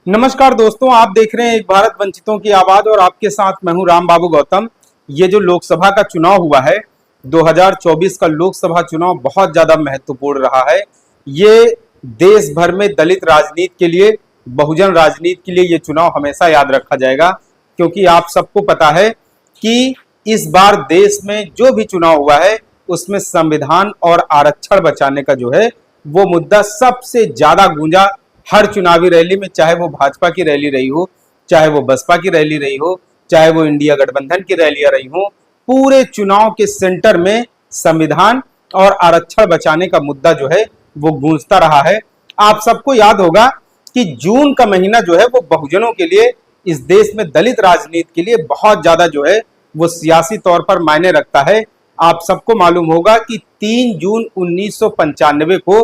नमस्कार दोस्तों, आप देख रहे हैं एक भारत वंचितों की आवाज और आपके साथ मैं हूं राम बाबू गौतम। ये जो लोकसभा का चुनाव हुआ है, 2024 का लोकसभा चुनाव बहुत ज्यादा महत्वपूर्ण रहा है। ये देश भर में दलित राजनीति के लिए, बहुजन राजनीति के लिए ये चुनाव हमेशा याद रखा जाएगा, क्योंकि आप सबको पता है कि इस बार देश में जो भी चुनाव हुआ है उसमें संविधान और आरक्षण बचाने का जो है वो मुद्दा सबसे ज्यादा गूंजा। हर चुनावी रैली में, चाहे वो भाजपा की रैली रही हो, चाहे वो बसपा की रैली रही हो, चाहे वो इंडिया गठबंधन की रैलियां रही हो, पूरे चुनाव के सेंटर में संविधान और आरक्षण बचाने का मुद्दा जो है वो गूंजता रहा है। आप सबको याद होगा कि जून का महीना जो है वो बहुजनों के लिए, इस देश में दलित राजनीति के लिए बहुत ज्यादा जो है वो सियासी तौर पर मायने रखता है। आप सबको मालूम होगा कि 3 जून 1995 को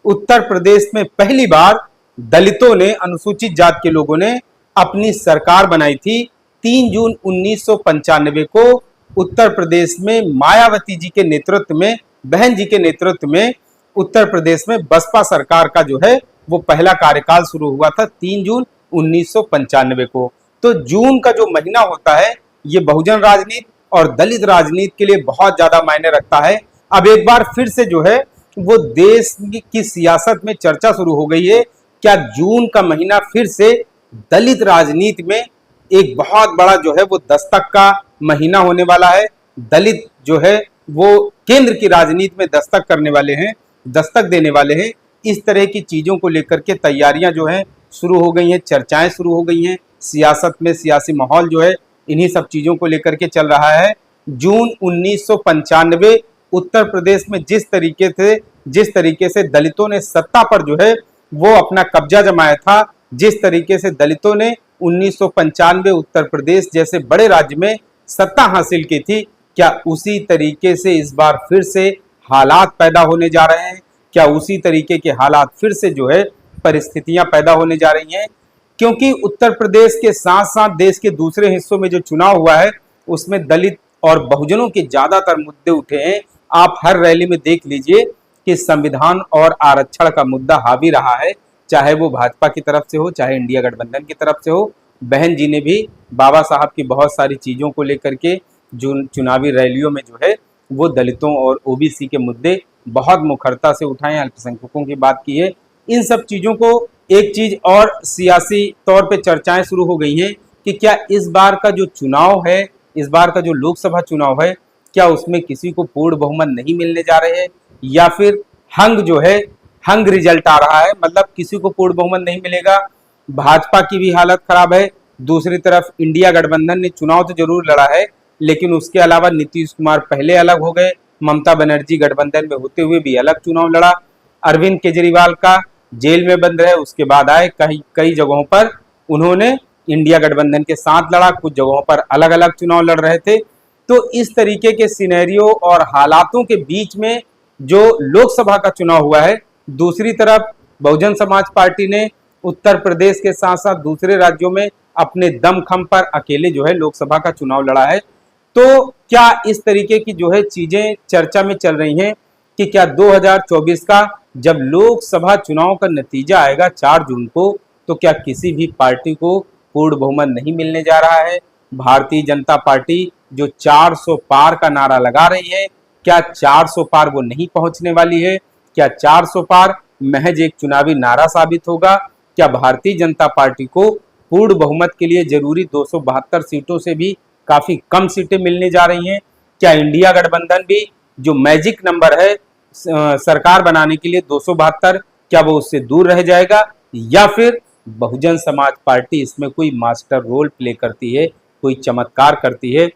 उत्तर प्रदेश में पहली बार दलितों ने, अनुसूचित जाति के लोगों ने अपनी सरकार बनाई थी। 3 जून 1995 को उत्तर प्रदेश में मायावती जी के नेतृत्व में, बहन जी के नेतृत्व में उत्तर प्रदेश में बसपा सरकार का जो है वो पहला कार्यकाल शुरू हुआ था 3 जून 1995 को। तो जून का जो महीना होता है ये बहुजन राजनीति और दलित राजनीति के लिए बहुत ज्यादा मायने रखता है। अब एक बार फिर से जो है वो देश की सियासत में चर्चा शुरू हो गई है। क्या जून का महीना फिर से दलित राजनीति में एक बहुत बड़ा जो है वो दस्तक का महीना होने वाला है? दलित जो है वो केंद्र की राजनीति में दस्तक करने वाले हैं, दस्तक देने वाले हैं। इस तरह की चीजों को लेकर के तैयारियां जो हैं शुरू हो गई हैं, चर्चाएं शुरू हो गई हैं। सियासत में सियासी माहौल जो है इन्हीं सब चीजों को लेकर के चल रहा है। जून 1995 उत्तर प्रदेश में जिस तरीके से दलितों ने सत्ता पर जो है वो अपना कब्जा जमाया था, जिस तरीके से दलितों ने 1995 उत्तर प्रदेश जैसे बड़े राज्य में सत्ता हासिल की थी, क्या उसी तरीके से इस बार फिर से हालात पैदा होने जा रहे हैं? क्या उसी तरीके के हालात फिर से जो है परिस्थितियां पैदा होने जा रही हैं? क्योंकि उत्तर प्रदेश के साथ साथ देश के दूसरे हिस्सों में जो चुनाव हुआ है उसमें दलित और बहुजनों के ज्यादातर मुद्दे उठे हैं। आप हर रैली में देख लीजिए कि संविधान और आरक्षण का मुद्दा हावी रहा है, चाहे वो भाजपा की तरफ से हो, चाहे इंडिया गठबंधन की तरफ से हो। बहन जी ने भी बाबा साहब की बहुत सारी चीजों को लेकर के जो चुनावी रैलियों में जो है वो दलितों और ओबीसी के मुद्दे बहुत मुखरता से उठाए, अल्पसंख्यकों की बात की है। इन सब चीजों को एक चीज और सियासी तौर पे चर्चाएं शुरू हो गई हैं कि क्या इस बार का जो चुनाव है, इस बार का जो लोकसभा चुनाव है, क्या उसमें किसी को पूर्ण बहुमत नहीं मिलने जा रहे हैं, या फिर हंग जो है, हंग रिजल्ट आ रहा है, मतलब किसी को पूर्ण बहुमत नहीं मिलेगा। भाजपा की भी हालत खराब है। दूसरी तरफ इंडिया गठबंधन ने चुनाव तो जरूर लड़ा है, लेकिन उसके अलावा नीतीश कुमार पहले अलग हो गए, ममता बनर्जी गठबंधन में होते हुए भी अलग चुनाव लड़ा। अरविंद केजरीवाल का जेल में बंद रहे, उसके बाद आए, कई जगहों पर उन्होंने इंडिया गठबंधन के साथ लड़ा, कुछ जगहों पर अलग अलग चुनाव लड़ रहे थे। तो इस तरीके के सिनेरियो और हालातों के बीच में जो लोकसभा का चुनाव हुआ है, दूसरी तरफ बहुजन समाज पार्टी ने उत्तर प्रदेश के साथ साथ दूसरे राज्यों में अपने दमखम पर अकेले जो है लोकसभा का चुनाव लड़ा है। तो क्या इस तरीके की जो है चीजें चर्चा में चल रही हैं कि क्या 2024 का जब लोकसभा चुनाव का नतीजा आएगा 4 जून को, तो क्या किसी भी पार्टी को पूर्ण बहुमत नहीं मिलने जा रहा है? भारतीय जनता पार्टी जो 400 पार का नारा लगा रही है, क्या 400 पार वो नहीं पहुंचने वाली है? क्या 400 पार महज एक चुनावी नारा साबित होगा? क्या भारतीय जनता पार्टी को पूर्ण बहुमत के लिए जरूरी 272 सीटों से भी काफी कम सीटें मिलने जा रही हैं? क्या इंडिया गठबंधन भी जो मैजिक नंबर है सरकार बनाने के लिए 272, क्या वो उससे दूर रह जाएगा, या फिर बहुजन समाज पार्टी इसमें कोई मास्टर रोल प्ले करती है, कोई चमत्कार करती है?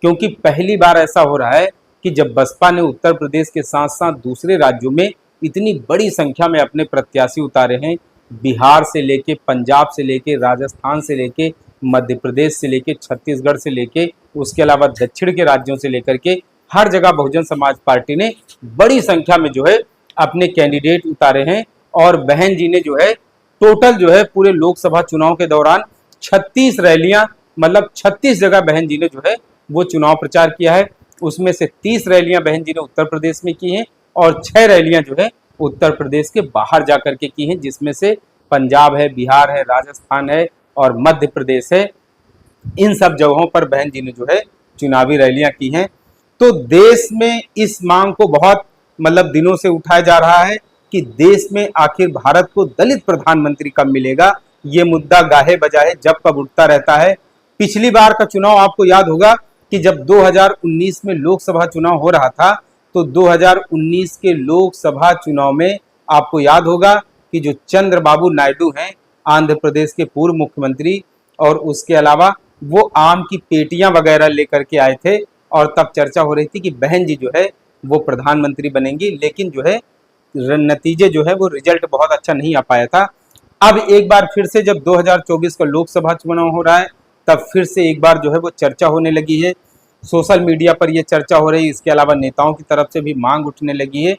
क्योंकि पहली बार ऐसा हो रहा है कि जब बसपा ने उत्तर प्रदेश के साथ साथ दूसरे राज्यों में इतनी बड़ी संख्या में अपने प्रत्याशी उतारे हैं, बिहार से लेके, पंजाब से लेके, राजस्थान से लेके, मध्य प्रदेश से लेके, छत्तीसगढ़ से लेके, उसके अलावा दक्षिण के राज्यों से लेकर के हर जगह बहुजन समाज पार्टी ने बड़ी संख्या में जो है अपने कैंडिडेट उतारे हैं। और बहन जी ने जो है टोटल जो है पूरे लोकसभा चुनाव के दौरान 36 रैलियां, मतलब 36 जगह बहन जी ने जो है वो चुनाव प्रचार किया है। उसमें से 30 रैलियां बहन जी ने उत्तर प्रदेश में की हैं और 6 रैलियां जो है उत्तर प्रदेश के बाहर जाकर के की हैं, जिसमें से पंजाब है, बिहार है, राजस्थान है और मध्य प्रदेश है। इन सब जगहों पर बहन जी ने जो है चुनावी रैलियां की हैं। तो देश में इस मांग को बहुत मतलब दिनों से उठाया जा रहा है कि देश में आखिर भारत को दलित प्रधानमंत्री कब मिलेगा। ये मुद्दा गाहे बजाहे जब कब उठता रहता है। पिछली बार का चुनाव आपको याद होगा कि जब 2019 में लोकसभा चुनाव हो रहा था, तो 2019 के लोकसभा चुनाव में आपको याद होगा कि जो चंद्रबाबू नायडू हैं, आंध्र प्रदेश के पूर्व मुख्यमंत्री, और उसके अलावा वो आम की पेटियां वगैरह लेकर के आए थे और तब चर्चा हो रही थी कि बहन जी जो है वो प्रधानमंत्री बनेंगी। लेकिन जो है नतीजे जो है वो रिजल्ट बहुत अच्छा नहीं आ पाया था। अब एक बार फिर से जब 2024 का लोकसभा चुनाव हो रहा है, तब फिर से एक बार जो है वो चर्चा होने लगी है। सोशल मीडिया पर ये चर्चा हो रही है। इसके अलावा नेताओं की तरफ से भी मांग उठने लगी है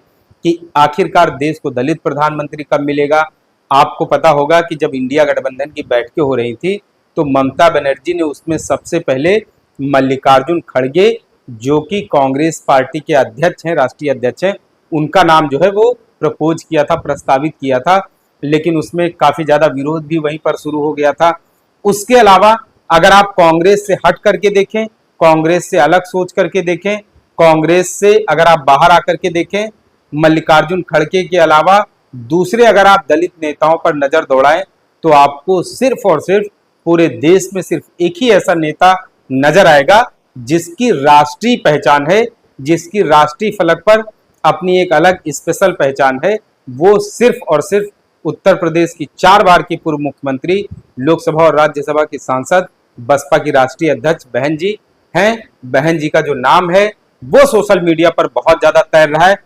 कि आखिरकार देश को दलित प्रधानमंत्री कब मिलेगा। आपको पता होगा कि जब इंडिया गठबंधन की बैठकें हो रही थी, तो ममता बनर्जी ने उसमें सबसे पहले मल्लिकार्जुन खड़गे, जो कि कांग्रेस पार्टी के अध्यक्ष हैं, राष्ट्रीय अध्यक्ष हैं, उनका नाम जो है वो प्रपोज किया था, प्रस्तावित किया था। लेकिन उसमें काफी ज्यादा विरोध भी वहीं पर शुरू हो गया था। उसके अलावा अगर आप कांग्रेस से हट करके देखें, कांग्रेस से अलग सोच करके देखें, कांग्रेस से अगर आप बाहर आकर के देखें, मल्लिकार्जुन खड़गे के अलावा दूसरे अगर आप दलित नेताओं पर नजर दौड़ाएं, तो आपको सिर्फ और सिर्फ पूरे देश में सिर्फ एक ही ऐसा नेता नजर आएगा जिसकी राष्ट्रीय पहचान है, जिसकी राष्ट्रीय फलक पर अपनी एक अलग स्पेशल पहचान है। वो सिर्फ और सिर्फ उत्तर प्रदेश की 4 बार की पूर्व मुख्यमंत्री, लोकसभा और राज्यसभा की सांसद, बसपा की राष्ट्रीय अध्यक्ष बहन जी हैं। बहन जी का जो नाम है वो सोशल मीडिया पर बहुत ज्यादा तैर रहा है।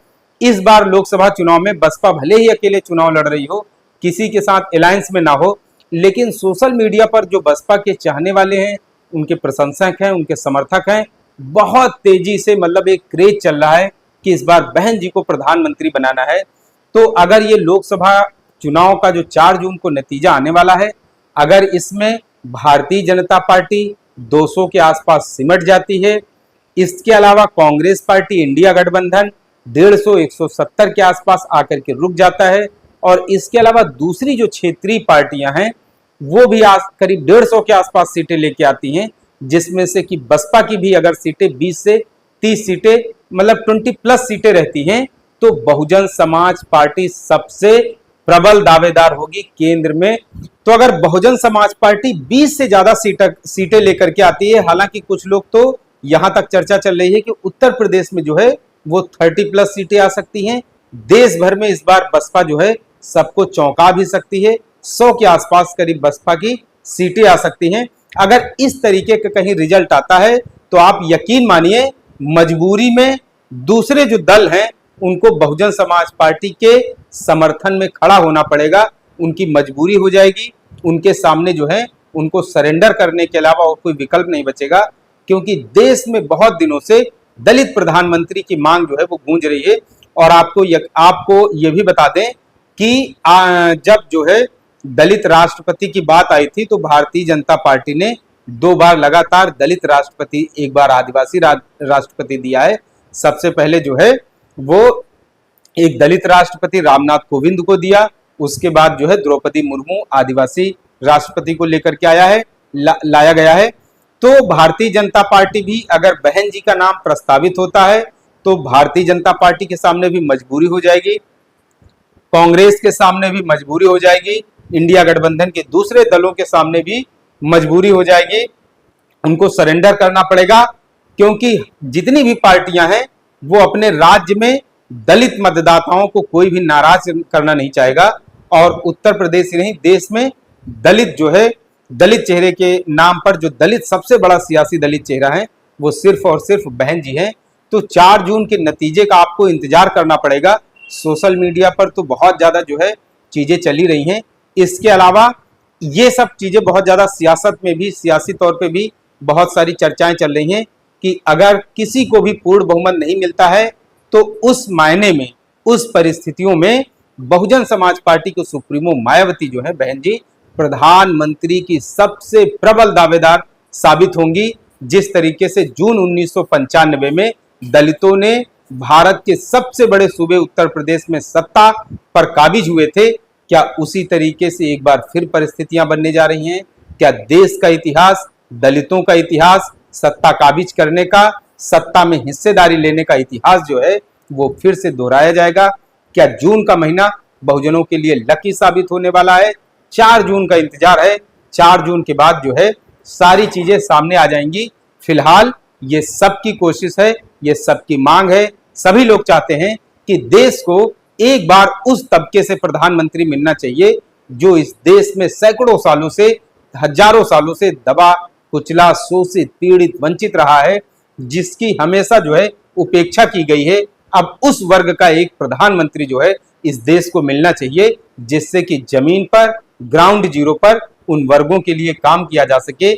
इस बार लोकसभा चुनाव में बसपा भले ही अकेले चुनाव लड़ रही हो, किसी के साथ अलायंस में ना हो, लेकिन सोशल मीडिया पर जो बसपा के चाहने वाले हैं, उनके प्रशंसक हैं, उनके समर्थक हैं, बहुत तेजी से मतलब एक क्रेज चल रहा है कि इस बार बहन जी को प्रधानमंत्री बनाना है। तो अगर ये लोकसभा चुनाव का जो 4 जून को नतीजा आने वाला है, अगर इसमें भारतीय जनता पार्टी 200 के आसपास सिमट जाती है, इसके अलावा कांग्रेस पार्टी, इंडिया गठबंधन 150 170 के आसपास आकर के रुक जाता है, और इसके अलावा दूसरी जो क्षेत्रीय पार्टियां हैं वो भी करीब 150 के आसपास सीटें लेके आती हैं, जिसमें से कि बसपा की भी अगर सीटें 20 से 30 सीटें मतलब 20+ सीटें रहती हैं, तो बहुजन समाज पार्टी सबसे प्रबल दावेदार होगी केंद्र में। तो अगर बहुजन समाज पार्टी 20 से ज्यादा सीटें लेकर के आती है, हालांकि कुछ लोग तो यहां तक चर्चा चल रही है कि उत्तर प्रदेश में जो है वो 30+ सीटें आ सकती हैं। देश भर में इस बार बसपा जो है सबको चौंका भी सकती है। 100 के आसपास करीब बसपा की सीटें आ सकती हैं। अगर इस तरीके का कहीं रिजल्ट आता है, तो आप यकीन मानिए मजबूरी में दूसरे जो दल हैं उनको बहुजन समाज पार्टी के समर्थन में खड़ा होना पड़ेगा। उनकी मजबूरी हो जाएगी, उनके सामने जो है उनको सरेंडर करने के अलावा और कोई विकल्प नहीं बचेगा, क्योंकि देश में बहुत दिनों से दलित प्रधानमंत्री की मांग जो है वो गूंज रही है। और आपको ये भी बता दें कि जब जो है दलित राष्ट्रपति की बात आई थी, तो भारतीय जनता पार्टी ने 2 बार लगातार दलित राष्ट्रपति, एक बार आदिवासी राष्ट्रपति दिया है। सबसे पहले जो है वो एक दलित राष्ट्रपति रामनाथ कोविंद को दिया, उसके बाद जो है द्रौपदी मुर्मू आदिवासी राष्ट्रपति को लेकर के आया है, लाया गया है। तो भारतीय जनता पार्टी भी अगर बहन जी का नाम प्रस्तावित होता है, तो भारतीय जनता पार्टी के सामने भी मजबूरी हो जाएगी, कांग्रेस के सामने भी मजबूरी हो जाएगी, इंडिया गठबंधन के दूसरे दलों के सामने भी मजबूरी हो जाएगी। उनको सरेंडर करना पड़ेगा, क्योंकि जितनी भी पार्टियां हैं वो अपने राज्य में दलित मतदाताओं को कोई भी नाराज करना नहीं चाहेगा। और उत्तर प्रदेश ही नहीं, देश में दलित जो है, दलित चेहरे के नाम पर जो दलित सबसे बड़ा सियासी दलित चेहरा है वो सिर्फ और सिर्फ बहन जी हैं। तो 4 जून के नतीजे का आपको इंतजार करना पड़ेगा। सोशल मीडिया पर तो बहुत ज्यादा जो है चीजें चली रही हैं। इसके अलावा ये सब चीजें बहुत ज्यादा सियासत में भी, सियासी तौर पे भी बहुत सारी चर्चाएं चल रही हैं कि अगर किसी को भी पूर्ण बहुमत नहीं मिलता है, तो उस मायने में, उस परिस्थितियों में बहुजन समाज पार्टी के सुप्रीमो मायावती जो है बहन जी, प्रधानमंत्री की सबसे प्रबल दावेदार साबित होंगी। जिस तरीके से जून 1995 में दलितों ने भारत के सबसे बड़े सूबे उत्तर प्रदेश में सत्ता पर काबिज हुए थे, क्या उसी तरीके से एक बार फिर परिस्थितियां बनने जा रही हैं? क्या देश का इतिहास, दलितों का इतिहास, सत्ता काबिज करने का, सत्ता में हिस्सेदारी लेने का इतिहास जो है वो फिर से दोहराया जाएगा? क्या जून का महीना बहुजनों के लिए लकी साबित होने वाला है? 4 जून का इंतजार है। 4 जून के बाद जो है सारी चीजें सामने आ जाएंगी। फिलहाल ये सबकी कोशिश है, ये सबकी मांग है। सभी लोग चाहते हैं कि देश को एक बार उस तबके से प्रधानमंत्री मिलना चाहिए जो इस देश में सैकड़ों सालों से, हजारों सालों से दबा कुचला, शोषित, पीड़ित, वंचित रहा है, जिसकी हमेशा जो है उपेक्षा की गई है। अब उस वर्ग का एक प्रधानमंत्री जो है इस देश को मिलना चाहिए, जिससे कि जमीन पर, ग्राउंड जीरो पर उन वर्गों के लिए काम किया जा सके।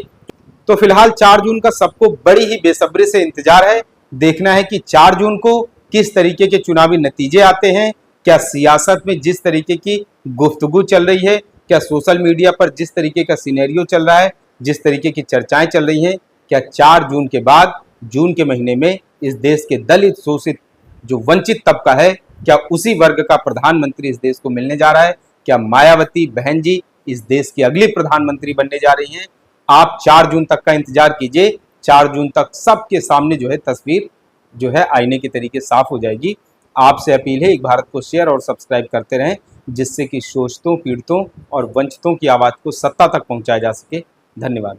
तो फिलहाल 4 जून का सबको बड़ी ही बेसब्री से इंतजार है। देखना है कि 4 जून को किस तरीके के चुनावी नतीजे आते हैं। क्या सियासत में जिस तरीके की गुफ्तगू चल रही है, क्या सोशल मीडिया पर जिस तरीके का सिनेरियो चल रहा है, जिस तरीके की चर्चाएं चल रही हैं, क्या 4 जून के बाद, जून के महीने में इस देश के दलित, शोषित, जो वंचित तबका है, क्या उसी वर्ग का प्रधानमंत्री इस देश को मिलने जा रहा है? क्या मायावती बहन जी इस देश की अगली प्रधानमंत्री बनने जा रही हैं? आप 4 जून तक का इंतजार कीजिए। 4 जून तक सबके सामने जो है तस्वीर जो है आईने के तरीके साफ हो जाएगी। आपसे अपील है, एक भारत को शेयर और सब्सक्राइब करते रहें, जिससे कि शोषितों, पीड़ितों और वंचितों की आवाज़ को सत्ता तक पहुंचाया जा सके। धन्यवाद।